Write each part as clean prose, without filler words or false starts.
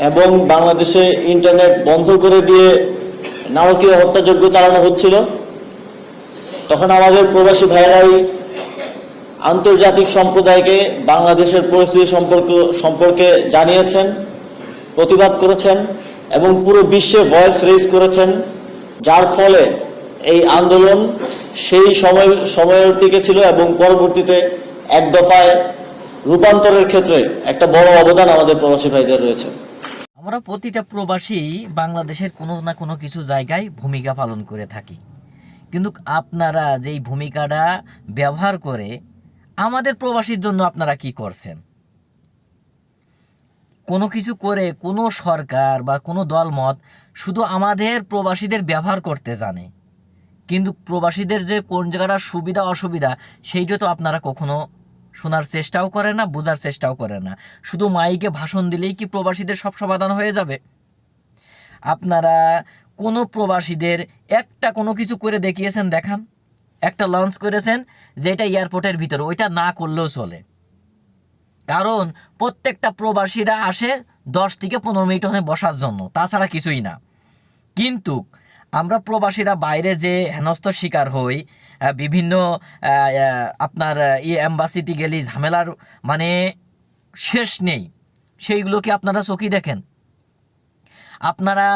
এবং বাংলাদেশে ইন্টারনেট বন্ধ করে দিয়ে নারকীয় হত্যাযজ্ঞ চালানো হচ্ছিল, তখন আমাদের প্রবাসী ভাইরাই আন্তর্জাতিক সম্প্রদায়কে বাংলাদেশের পরিস্থিতি সম্পর্কে জানিয়েছেন, প্রতিবাদ করেছেন এবং পুরো বিশ্বে ভয়েস রেজ করেছেন, যার ফলে এই আন্দোলন সেই সময়ের টিকে ছিল এবং পরবর্তীতে এক দফায় রূপান্তরের ক্ষেত্রে একটা বড় অবদান আমাদের প্রবাসী ভাইদের রয়েছে। আমরা প্রতিটা প্রবাসী বাংলাদেশের কোনো না কোনো কিছু জায়গায় ভূমিকা পালন করে থাকি, কিন্তু আপনারা যেই ভূমিকাটা ব্যবহার করে আমাদের প্রবাসীর জন্য আপনারা কি করছেন? কোনো কিছু করে কোনো সরকার বা কোনো দলমত শুধু আমাদের প্রবাসীদের ব্যবহার করতে জানে, কিন্তু প্রবাসীদের যে কোন জায়গাটা সুবিধা অসুবিধা সেইটা তো আপনারা কখনো শোনার চেষ্টাও করে না, বোঝার চেষ্টাও করে না। শুধু মাইকে ভাষণ দিলেই কি প্রবাসীদের সব সমাধান হয়ে যাবে? আপনারা কোনো প্রবাসীদের একটা কোনো কিছু করে দেখিয়েছেন? দেখান। একটা লঞ্চ করেছেন যেটা এয়ারপোর্টের ভিতরে, ওইটা না করলেও চলে, কারণ প্রত্যেকটা প্রবাসীরা আসে 10 থেকে 15 মিনিট ওখানে বসার জন্য, তাছাড়া কিছুই না। কিন্তু আমরা প্রবাসীরা বাইরে যে হেনস্থ শিকার হই, বিভিন্ন আপনার এম্বাসিতে গেলে ঝামেলার মানে শেষ নেই, সেইগুলো কি আপনারা চোখে দেখেন? আপনারা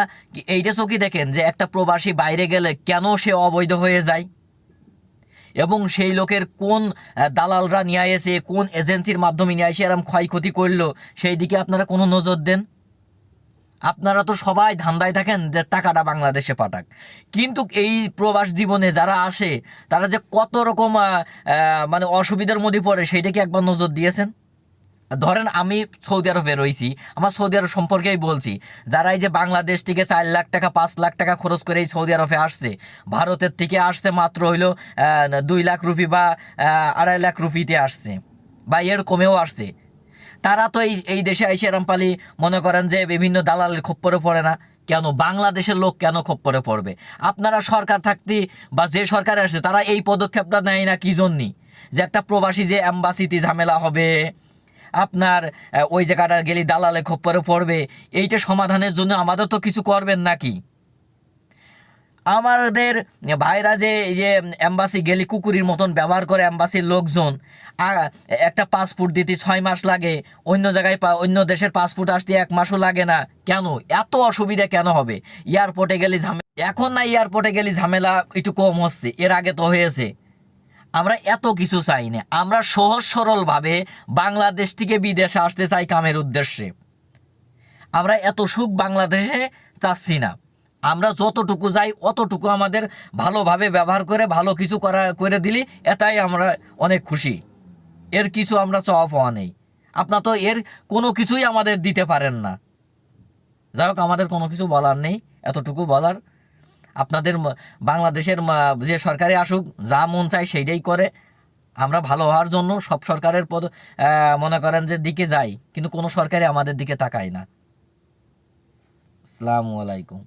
এইটা চোখে দেখেন যে একটা প্রবাসী বাইরে গেলে কেন সে অবৈধ হয়ে যায়, এবং সেই লোকের কোন দালালরা নিয়ে এসে কোন এজেন্সির মাধ্যমে নিয়ে এসে এরকম ক্ষয়ক্ষতি করলো, সেই দিকে আপনারা কোনো নজর দেন? আপনারা তো সবাই ধান্দায় থাকেন যে টাকাটা বাংলাদেশে পাঠাক, কিন্তু এই প্রবাস জীবনে যারা আসে তারা যে কত রকম মানে অসুবিধার মধ্যে পড়ে সেইটা কি একবার নজর দিয়েছেন? ধরেন আমি সৌদি আরবে রয়েছি, আমার সৌদি আরব সম্পর্কেই বলছি। যারা এই যে বাংলাদেশ থেকে 4 লাখ টাকা 5 লাখ টাকা খরচ করে এই সৌদি আরবে আসছে, ভারতের থেকে আসছে মাত্র হইলো 2 লাখ রুপি বা 2.5 লাখ রুপিতে আসছে, বা এর কমেও আসছে। তারা তো এই দেশে এসে এরম পালি মনে করেন যে বিভিন্ন দালালের খপ্পরে পড়ে না কেন? বাংলাদেশের লোক কেন খপ্পরে পড়বে? আপনারা সরকার থাকতে বা যে সরকারে আসে তারা এই পদক্ষেপটা নেয় না কি জন্যই? যে একটা প্রবাসী যে এম্বাসিতে ঝামেলা হবে, আপনার ওই জায়গাটা গেলে দালালে খপ্পরে পড়বে, এইটা সমাধানের জন্য আমাদের তো কিছু করবেন নাকি? আমাদের ভাইরা যে এই যে এম্বাসি গেলি কুকুরের মতন ব্যবহার করে এম্বাসির লোকজন, একটা পাসপোর্ট দিতে 6 মাস লাগে, অন্য জায়গায় অন্য দেশের পাসপোর্ট আসতে 1 মাসও লাগে না, কেন? এত অসুবিধা কেন হবে? এয়ারপোর্টে গেলে ঝামেলা এখন না, এয়ারপোর্টে গেলে ঝামেলা একটু কম হচ্ছে, এর আগে তো হয়েছে। আমরা এত কিছু চাই না, আমরা সহজ সরলভাবে বাংলাদেশ থেকে বিদেশে আসতে চাই কামের উদ্দেশ্যে। আমরা এত সুখ বাংলাদেশে চাচ্ছি না। আমরা যতটুকু যাই অতটুকু আমাদের ভালোভাবে ব্যবহার করে ভালো কিছু করে দিলি এটাই আমরা অনেক খুশি। এর কিছু আমরা চাওয়া পাওয়া নেই। আপনার তো এর কোনো কিছুই আমাদের দিতে পারেন না। যাই হোক, আমাদের কোনো কিছু বলার নেই, এতটুকু বলার আপনাদের বাংলাদেশের যে সরকারে আসুক, যা মন চায় সেইটাই করে। আমরা ভালো হওয়ার জন্য সব সরকারের মনে করেন যে দিকে যাই, কিন্তু কোনো সরকারই আমাদের দিকে তাকায় না। আসসালামু আলাইকুম।